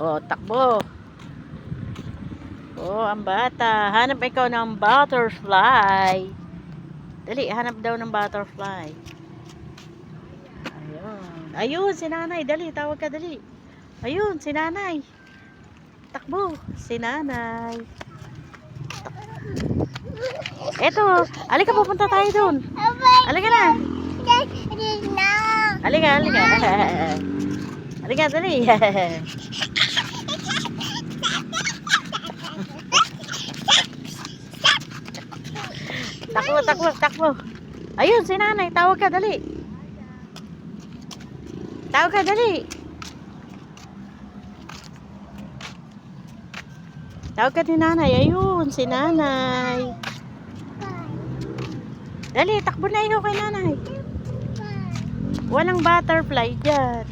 Oh, takbo. Oh, ang bata. Hanap ikaw ng butterfly. Dali, hanap daw ng butterfly. Ayun. Ayun, si nanay. Dali, tawag ka, dali. Ayun, si nanay. Takbo, si nanay. Eto, alika, pupunta tayo dun. Alika na. Alika, alika. Alika, dali. Takbo, takbo, takbo. Ayun, si nanay. Tawag ka, dali. Tawag ka, dali. Tawag ka ni nanay. Ayun, si nanay. Dali, takbo na ikaw kay nanay. Walang butterfly dyan.